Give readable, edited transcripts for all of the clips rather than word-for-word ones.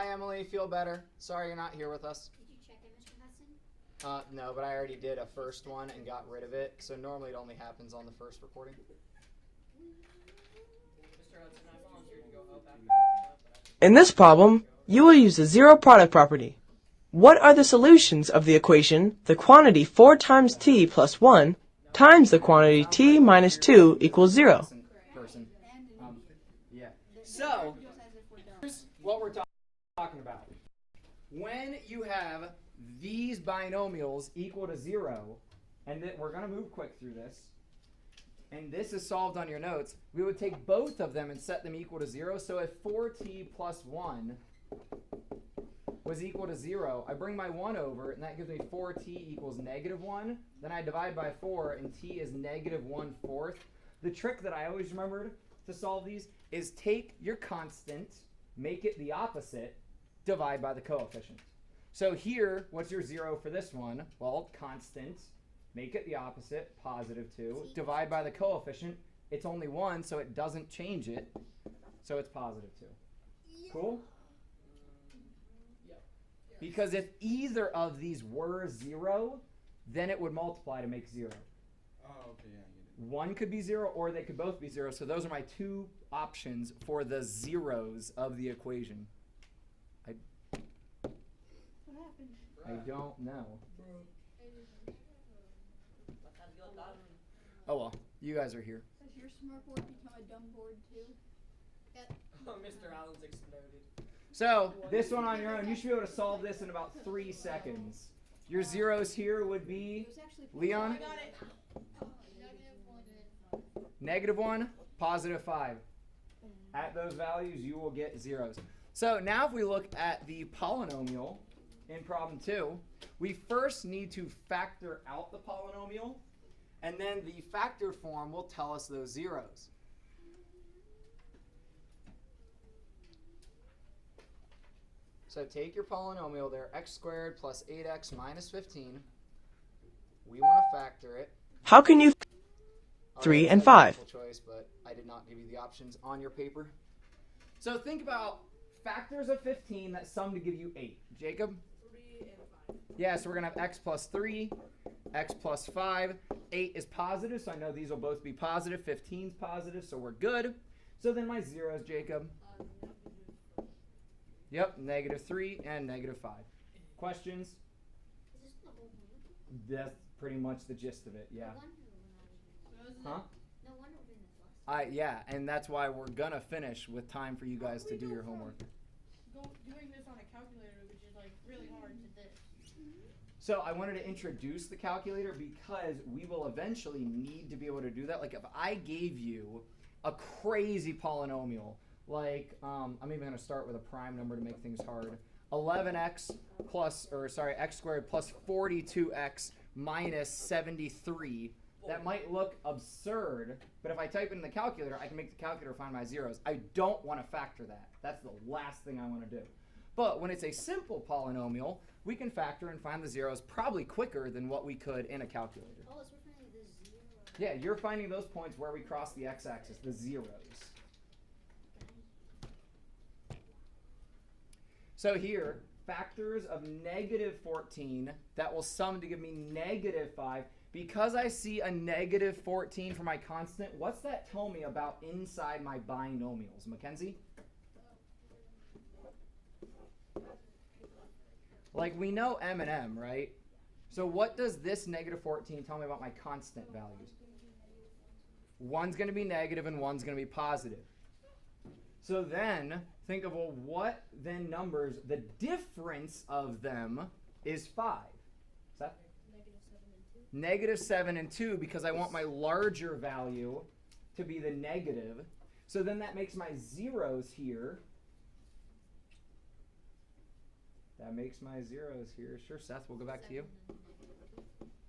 Hi, Emily. Feel better. Sorry you're not here with us. Did you check it, Mr. Hudson? No, but I already did a first one and got rid of it. So normally it only happens on the first recording. In this problem, you will use the zero product property. What are the solutions of the equation the quantity 4 times t plus 1 times the quantity t minus 2 equals 0? Yeah. So, here's what we're talking about. When you have these binomials equal to 0, and we're going to move quick through this, and this is solved on your notes, we would take both of them and set them equal to 0. So if 4t plus 1 was equal to 0, I bring my 1 over, and that gives me 4t equals negative 1. Then I divide by 4, and t is negative 1/4. The trick that I always remembered to solve these is take your constant, make it the opposite, divide by the coefficient. So here, what's your 0 for this one? Well, constant, make it the opposite, positive 2. Divide by the coefficient, it's only 1, so it doesn't change it. So it's positive 2. Cool? Because if either of these were 0, then it would multiply to make 0. Oh, okay, yeah, I get it. One could be 0, or they could both be 0. So those are my two options for the zeros of the equation. What happened? I don't know. Oh well, you guys are here. Does your smart board become a dumb board too? Yep. Oh, Mr. Allen's exploded. So this one on your own, you should be able to solve this in about 3 seconds. Your zeros here would be, Leon? Negative 1, positive 5. At those values, you will get zeros. So now if we look at the polynomial in problem 2, we first need to factor out the polynomial, and then the factored form will tell us those zeros. So take your polynomial there, x squared plus 8x minus 15. We want to factor it. How can you 3 and 5? Choice, but I did not give you the options on your paper. So think about factors of 15 that sum to give you 8. Jacob? 3 and 5. Yeah, so we're going to have x plus 3, x plus 5. 8 is positive, so I know these will both be positive. 15 is positive, so we're good. So then my zeros, Jacob. Yep, negative 3 and negative 5. Questions? Is this the whole thing? That's pretty much the gist of it, yeah. Huh? No wonder we're doing this last. Yeah, and that's why we're gonna finish with time for you guys to do your homework. Doing this on a calculator, which is like really hard, to this. So I wanted to introduce the calculator because we will eventually need to be able to do that. Like if I gave you a crazy polynomial, like I'm even going to start with a prime number to make things hard. 11x x squared plus 42x minus 73. That might look absurd, but if I type it in the calculator, I can make the calculator find my zeros. I don't want to factor that. That's the last thing I want to do. But when it's a simple polynomial, we can factor and find the zeros probably quicker than what we could in a calculator. Oh, so we're finding the zero. Yeah, you're finding those points where we cross the x-axis, the zeros. So here, factors of negative 14, that will sum to give me negative 5. Because I see a negative 14 for my constant, what's that tell me about inside my binomials? Mackenzie? Like we know M and M, right? So what does this negative 14 tell me about my constant values? One's going to be negative and one's going to be positive. So then, think of, well, what then numbers, the difference of them is 5. Is that? Negative 7 and 2, because I want my larger value to be the negative. So then that makes my zeros here. That makes my zeros here. Sure, Seth, we'll go back to you.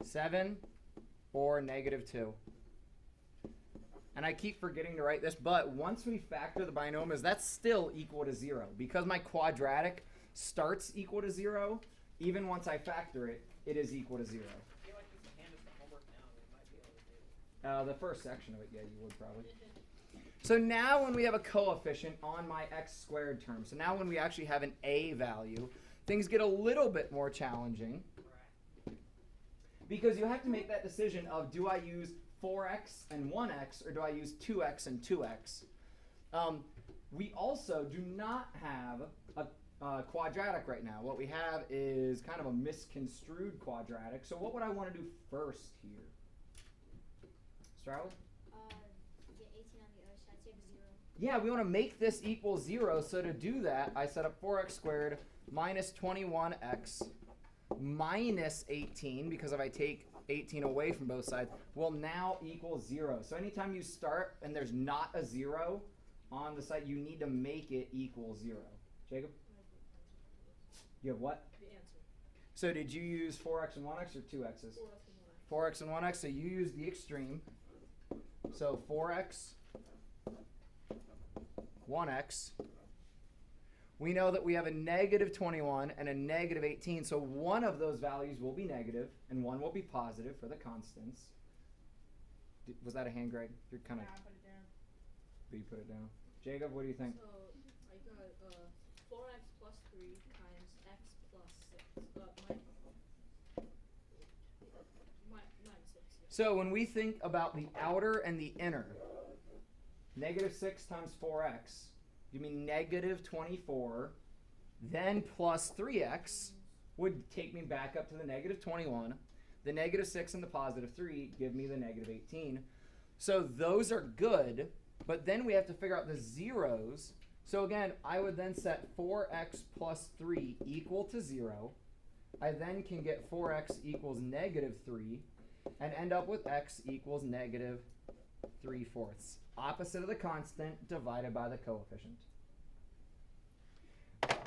7 or negative 2. And I keep forgetting to write this, but once we factor the binomials, that's still equal to 0. Because my quadratic starts equal to 0, even once I factor it, it is equal to 0. I feel like if you hand us the homework now, we might be able to do it. The first section of it, yeah, you would probably. So now when we have a coefficient on my x squared term, so now when we actually have an a value, things get a little bit more challenging. Because you have to make that decision of, do I use 4x and 1x, or do I use 2x and 2x? We also do not have a quadratic right now. What we have is kind of a misconstrued quadratic. So what would I want to do first here? Start with? Get 18 on the other side, so you have 0. Yeah, we want to make this equal 0. So to do that, I set up 4x squared minus 21x minus 18, because if I take 18 away from both sides, will now equal 0. So anytime you start and there's not a 0 on the side, you need to make it equal 0. Jacob? You have what? The answer. So did you use 4x and 1x or 2x's? 4x 4x and 1x. and 1x, so you use the extreme. So 4x, 1x. We know that we have a negative 21 and a negative 18, so one of those values will be negative and one will be positive for the constants. Was that a hand, Greg? You're kind of. Yeah, I put it down. You put it down. Jacob, what do you think? So I got 4x plus 3 times x plus 6. Minus 6. Yeah. So when we think about the outer and the inner, negative 6 times 4x, you mean negative 24, then plus 3x would take me back up to the negative 21. The negative 6 and the positive 3 give me the negative 18. So those are good, but then we have to figure out the zeros. So again, I would then set 4x plus 3 equal to 0. I then can get 4x equals negative 3 and end up with x equals negative 3/4. Opposite of the constant divided by the coefficient.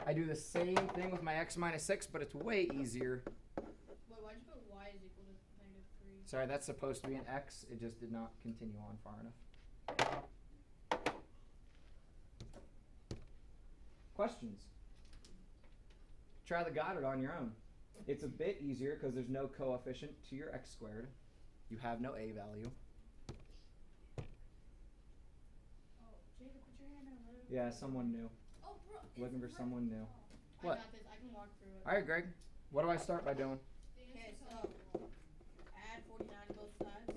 I do the same thing with my x minus 6, but it's way easier. Wait, why'd you put y is equal to negative 3? Sorry, that's supposed to be an x. It just did not continue on far enough. Questions? Try the Goddard on your own. It's a bit easier because there's no coefficient to your x squared. You have no a value. Oh, Jacob, put your hand down. Yeah, someone new. Oh, bro. Looking for someone new. I What? got this. I can walk through it. All right, Greg. What do I start by doing? Okay, so add 49 to both sides,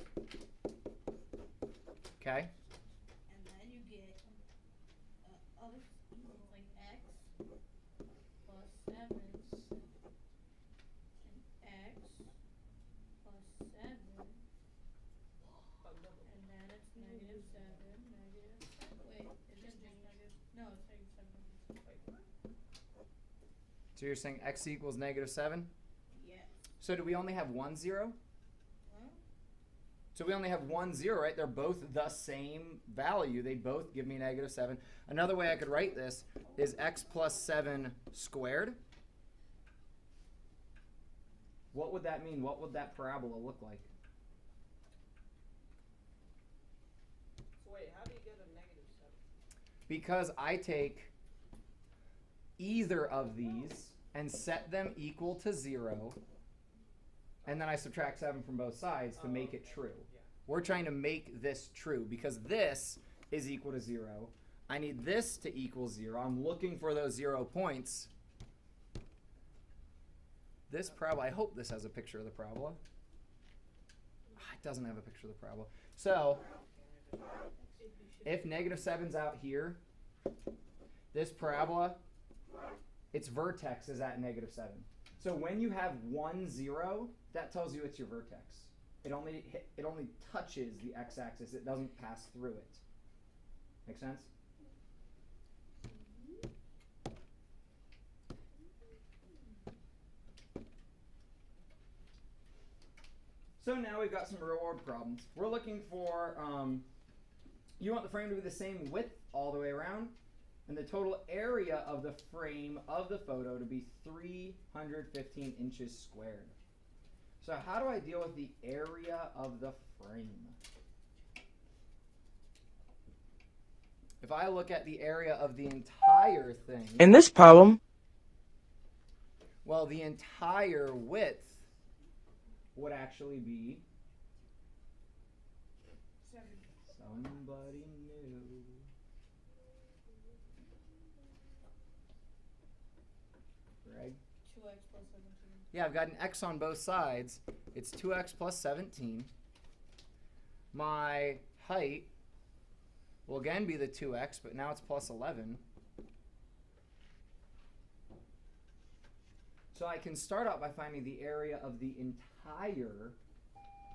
Okay. and then you get other equals like x plus 7 and x plus 7, and then it's negative 7, negative. Wait, it's just negative. No, it's negative 7. Wait, what? So you're saying x equals negative 7? Yes. So do we only have one 0? Huh? So we only have 1 0, right? They're both the same value. They both give me negative 7. Another way I could write this is x plus 7 squared. What would that mean? What would that parabola look like? So wait, how do you get a negative 7? Because I take either of these and set them equal to 0, and then I subtract 7 from both sides to make it true. Yeah. We're trying to make this true because this is equal to 0. I need this to equal 0. I'm looking for those 0 points. This parabola, I hope this has a picture of the parabola. It doesn't have a picture of the parabola. So, if negative 7's out here, this parabola, its vertex is at negative 7. So when you have 1 0, that tells you it's your vertex. It only touches the x-axis. It doesn't pass through it. Make sense? So now we've got some real world problems. We're looking for, you want the frame to be the same width all the way around, and the total area of the frame of the photo to be 315 inches squared. So how do I deal with the area of the frame? If I look at the area of the entire thing, In this problem, well, the entire width would actually be 7. somebody new. 2x plus 17. Yeah, I've got an x on both sides. It's 2x plus 17. My height will again be the 2x, but now it's plus 11. So I can start out by finding the area of the entire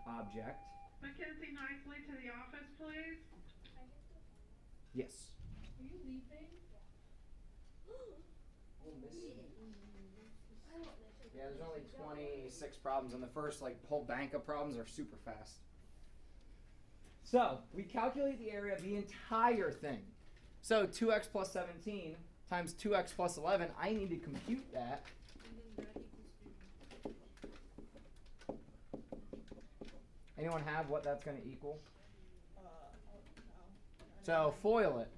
object. Mackenzie, nicely to the office, please. Yes. Are you leaving? Yeah, there's only 26 problems, and the first whole bank of problems are super fast. So we calculate the area of the entire thing. So 2x plus 17 times 2x plus 11, I need to compute that. Anyone have what that's going to equal? No. So FOIL it.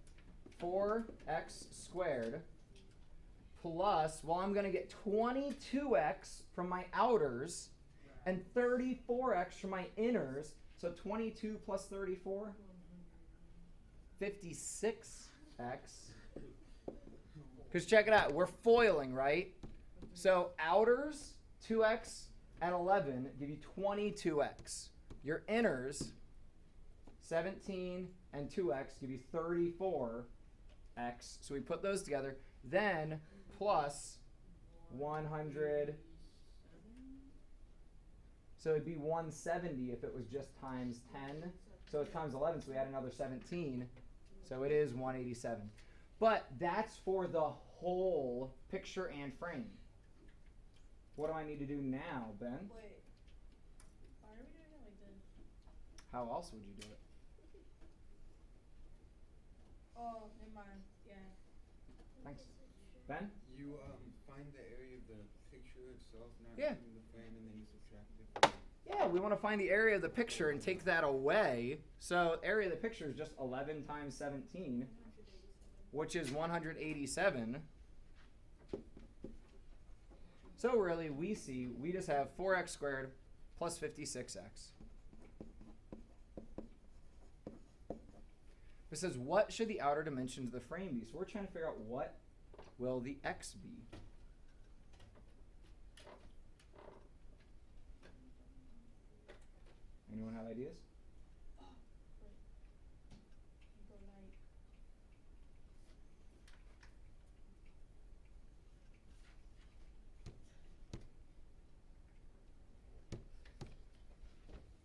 4x squared plus, well, I'm going to get 22x from my outers and 34x from my inners. So 22 plus 34, 56x. Because check it out, we're foiling, right? So outers, 2x and 11 give you 22x. Your inners, 17 and 2x give you 34x. So we put those together. Then plus 100. So it'd be 170 if it was just times 10. So it's times 11, so we add another 17. So it is 187. But that's for the whole picture and frame. What do I need to do now, Ben? Wait. Why are we doing it like this? How else would you do it? Oh, never mind. Yeah. Thanks. Ben? You find the area of the picture itself, not Yeah. using the frame, and then you subtract it from it. Yeah, we want to find the area of the picture and take that away. So area of the picture is just 11 times 17, which is 187. So really, we just have 4x squared plus 56x. It says, what should the outer dimensions of the frame be? So we're trying to figure out what will the x be. Anyone have ideas?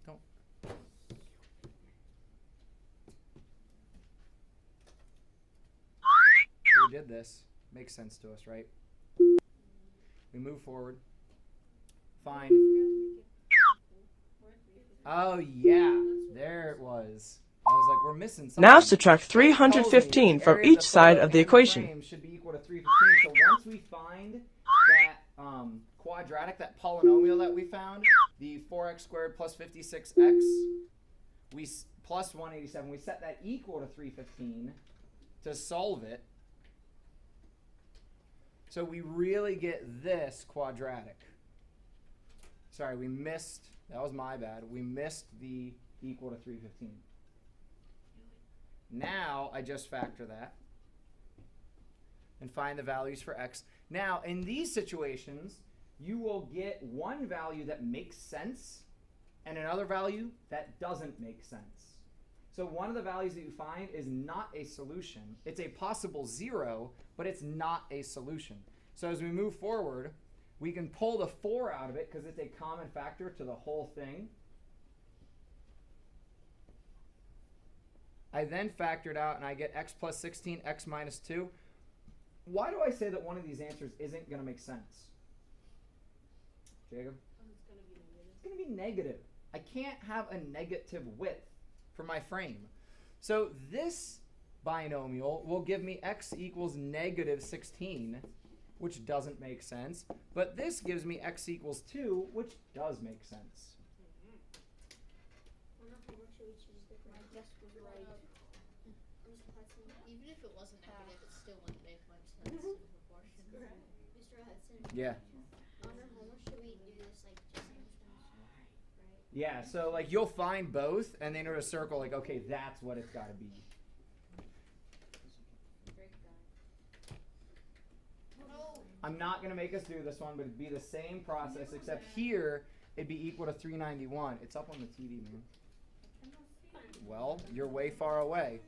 Don't. We did this. Makes sense to us, right? We move forward. Find. Oh, yeah. There it was. I was like, we're missing something. Now subtract It tells me 315 the from area of each the side photo of the and equation. frame should be equal to 315. So once we find that quadratic, that polynomial that we found, the 4x squared plus 56x, plus 187, we set that equal to 315 to solve it. So we really get this quadratic. Sorry, we missed, that was my bad. We missed the equal to 315. Now I just factor that and find the values for x. Now in these situations, you will get one value that makes sense and another value that doesn't make sense. So one of the values that you find is not a solution. It's a possible 0, but it's not a solution. So as we move forward, we can pull the 4 out of it because it's a common factor to the whole thing. I then factor it out and I get x plus 16, x minus 2. Why do I say that one of these answers isn't going to make sense? Jacob? It's going to be negative. I can't have a negative width for my frame. So this binomial will give me x equals negative 16, which doesn't make sense. But this gives me x equals 2, which does make sense. Even if it wasn't negative, it still wouldn't make much sense in proportion. Mr. Hudson. Yeah. On our homework, should we do this like just right? Yeah, so like you'll find both and then it'll circle like, okay, that's what it's got to be. Break that. I'm not going to make us do this one, but it'd be the same process, except here it'd be equal to 391. It's up on the TV, man. Well, you're way far away.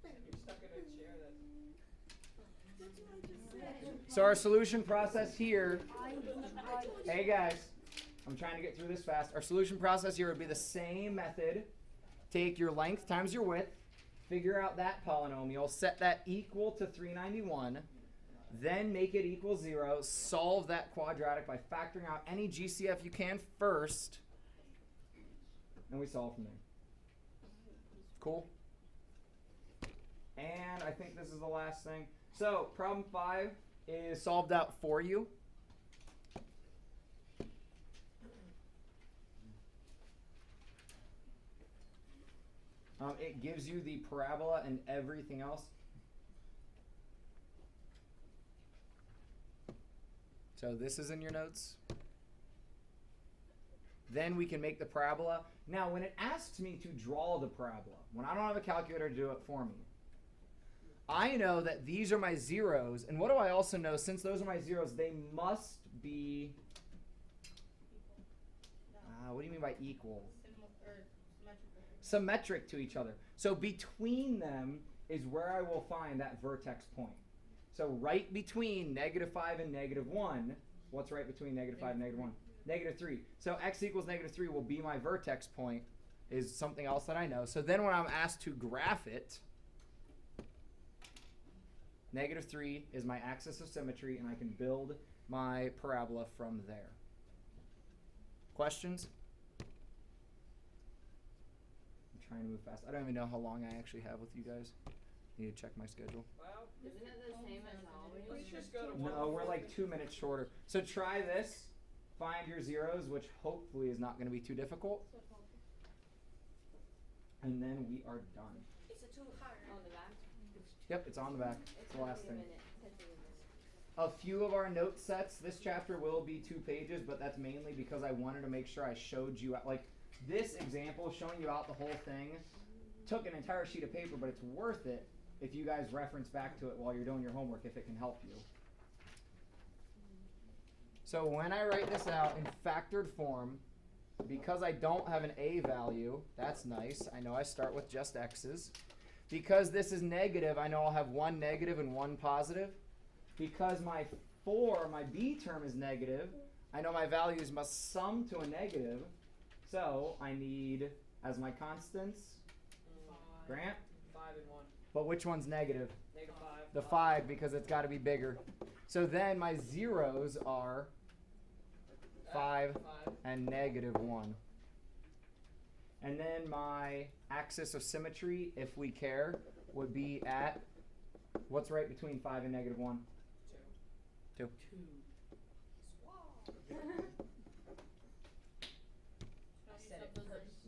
You're stuck in a chair that. So our solution process here, hey guys, I'm trying to get through this fast. Our solution process here would be the same method. Take your length times your width, figure out that polynomial, set that equal to 391, then make it equal 0, solve that quadratic by factoring out any GCF you can first, and we solve from there. Cool? And I think this is the last thing. So problem 5 is solved out for you. It gives you the parabola and everything else. So this is in your notes. Then we can make the parabola. Now, when it asks me to draw the parabola, when I don't have a calculator to do it for me, I know that these are my zeros. And what do I also know? Since those are my zeros, they must be... what do you mean by equal? Symmetric to each other. So between them is where I will find that vertex point. So right between -5 and -1, what's right between -5 and -1? -3. So x equals -3 will be my vertex point, is something else that I know. So then when I'm asked to graph it, -3 is my axis of symmetry, and I can build my parabola from there. Questions? I'm trying to move fast. I don't even know how long I actually have with you guys. Need to check my schedule. Well, Isn't it the same as always? let's just go to No, we're like 2 minutes shorter. So try this. Find your zeros, which hopefully is not going to be too difficult. And then we are done. Is it too hard? On the back? Yep, it's on the back. It's the last thing. Take a minute. A few of our note sets, this chapter will be 2 pages, but that's mainly because I wanted to make sure I showed you, like this example, showing you out the whole thing, took an entire sheet of paper, but it's worth it if you guys reference back to it while you're doing your homework, if it can help you. So when I write this out in factored form, because I don't have an a value, that's nice. I know I start with just x's. Because this is negative, I know I'll have 1 negative and 1 positive. Because my b term is negative, I know my values must sum to a negative. So I need, as my constants, Grant? 5 and 1. But which one's negative? -5. The 5, because it's got to be bigger. So then my zeros are 5 and -1. And then my axis of symmetry, if we care, would be at, what's right between 5 and -1? 2.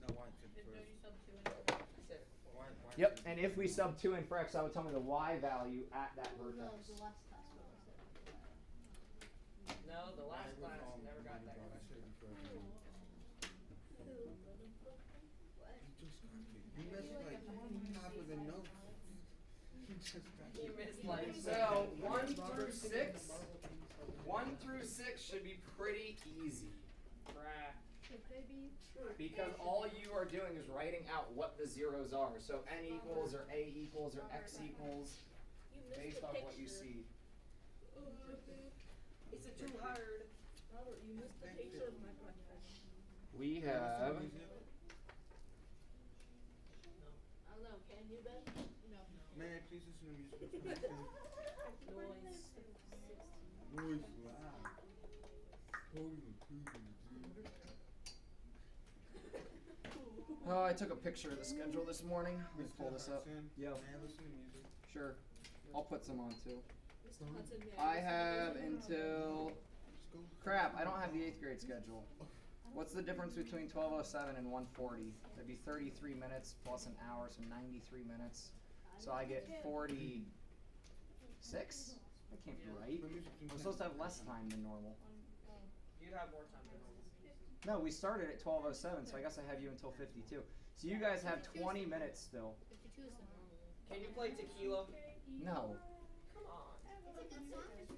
No, why is it first? Why, Yep, and if we sub 2 in for x, that would tell me the y value at that vertex. No, the last class never got that I question. said it before. You missed like half of the notes. You just got You missed like So 1 through 6, 1 through 6 should be pretty easy. crap. Because all you are doing is writing out what the zeros are. So n equals or a equals or x equals based off what you see. Is it too hard? You missed the picture of my breakfast. We have, I don't know, can you, Ben? No. Man, please listen to music. Noise loud. Holy oh, I took a picture of the schedule this morning. Let me pull this up. Yo, Man, listen to music. sure. I'll put some on too. Mr. Hudson, I have until, Just go. crap, I don't have the 8th grade schedule. What's the difference between 12:07 and 1:40? That'd be 33 minutes plus an hour, so 93 minutes. So I get 46? That can't be right. I'm supposed to have less time than normal. You'd have more time than normal. No, we started at 12:07, so I guess I have you until 52. So you guys have 20 minutes still. 52 is the normal. Can you play tequila? No. Come on. It's a good song.